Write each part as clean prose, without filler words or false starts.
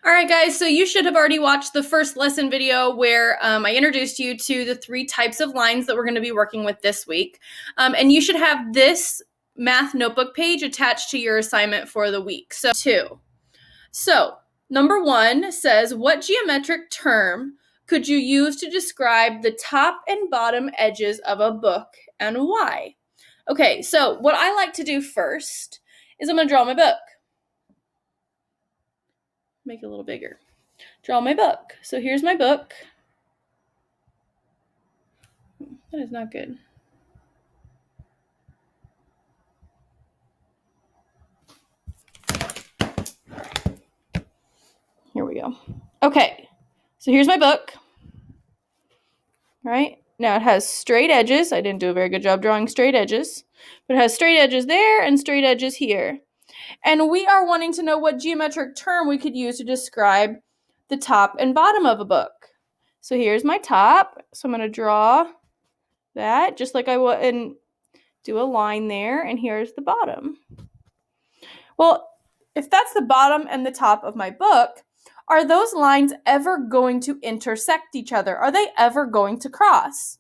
All right, guys, so you should have already watched the first lesson video where I introduced you to the 3 types of lines that we're going to be working with this week. And you should have this math notebook page attached to your assignment for the week. So, number 1 says, what geometric term could you use to describe the top and bottom edges of a book and why? Okay, so what I like to do first is I'm going to draw my book. Make it a little bigger. Draw my book. So here's my book. That is not good. Here we go. Okay, so here's my book. All right, now it has straight edges. I didn't do a very good job drawing straight edges, but it has straight edges there and straight edges here. And we are wanting to know what geometric term we could use to describe the top and bottom of a book. So here's my top. So I'm going to draw that just like I would and do a line there. And here's the bottom. Well, if that's the bottom and the top of my book, are those lines ever going to intersect each other? Are they ever going to cross?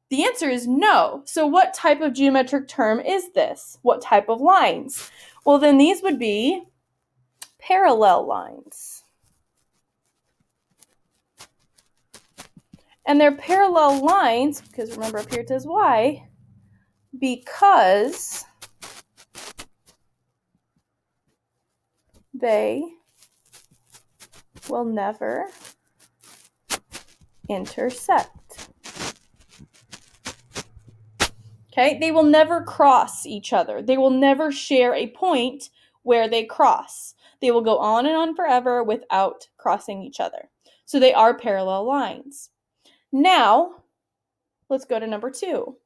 The answer is no. So what type of geometric term is this? What type of lines? Well, then these would be parallel lines. And they're parallel lines, because remember up here it says why, because they will never intersect. Okay, they will never cross each other. They will never share a point where they cross. They will go on and on forever without crossing each other. So they are parallel lines. Now, let's go to number 2.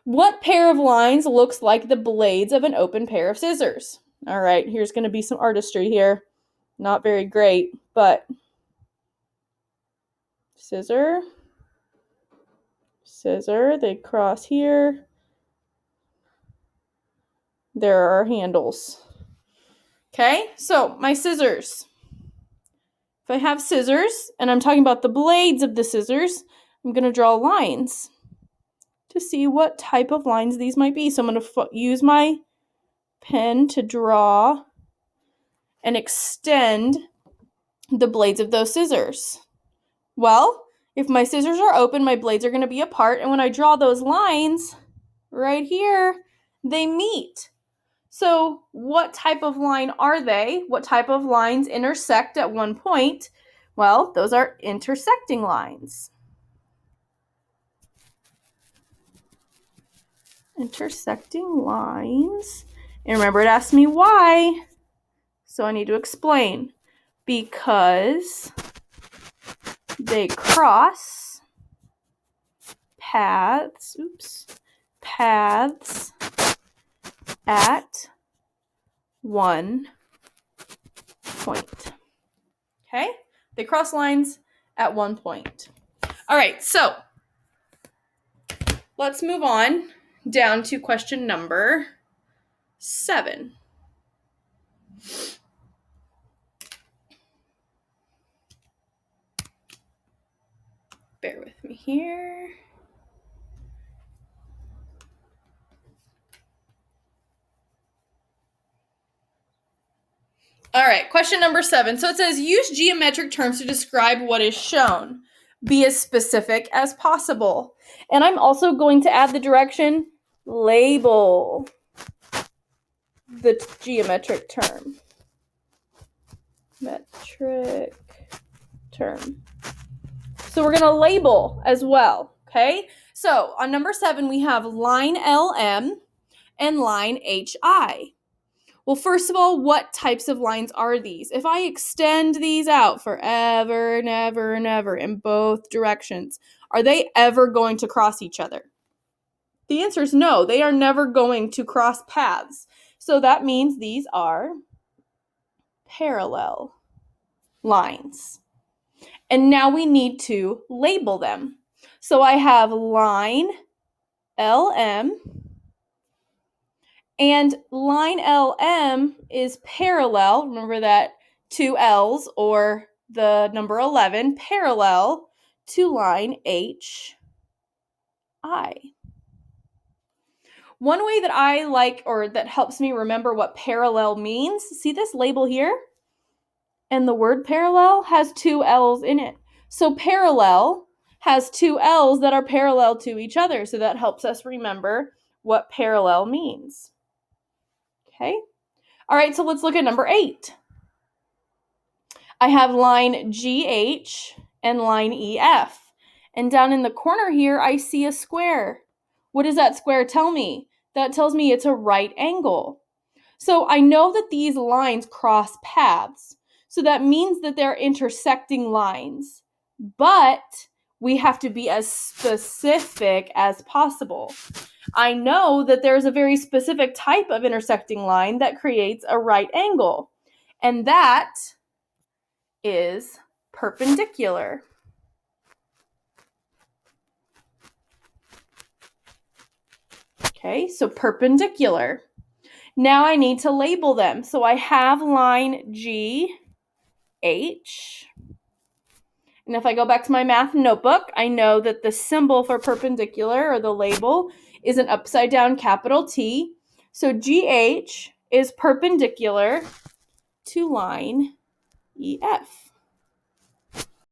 What pair of lines looks like the blades of an open pair of scissors? All right, here's going to be some artistry here. Not very great, but scissor, they cross here. There are handles. Okay, so my scissors. If I have scissors, and I'm talking about the blades of the scissors, I'm going to draw lines to see what type of lines these might be. So I'm going to use my pen to draw and extend the blades of those scissors. Well, if my scissors are open, my blades are going to be apart, and when I draw those lines right here, they meet. So what type of line are they? What type of lines intersect at one point? Well, those are intersecting lines. Intersecting lines. And remember, it asked me why. So I need to explain. Because they cross paths at one point. Okay? They cross lines at one point. All right, so let's move on down to question number 7. Bear with me here. All right, question number 7. So it says, use geometric terms to describe what is shown. Be as specific as possible. And I'm also going to add the direction, label the geometric term. Metric term. So we're going to label as well, okay? So on number 7, we have line LM and line HI. Well, first of all, what types of lines are these? If I extend these out forever and ever and ever in both directions, are they ever going to cross each other? The answer is no. They are never going to cross paths. So that means these are parallel lines. And now we need to label them. So I have line LM, and line LM is parallel. Remember that two L's, or the number 11, parallel to line HI. One way that I like, or that helps me remember what parallel means, see this label here? And the word parallel has two L's in it. So parallel has two L's that are parallel to each other. So that helps us remember what parallel means. Okay. All right, so let's look at number 8. I have line GH and line EF. And down in the corner here, I see a square. What does that square tell me? That tells me it's a right angle. So I know that these lines cross paths. So that means that they're intersecting lines. But we have to be as specific as possible. I know that there's a very specific type of intersecting line that creates a right angle. And that is perpendicular. Okay, so perpendicular. Now I need to label them. So I have line GH. And if I go back to my math notebook, I know that the symbol for perpendicular, or the label, is an upside down capital T. So GH is perpendicular to line EF.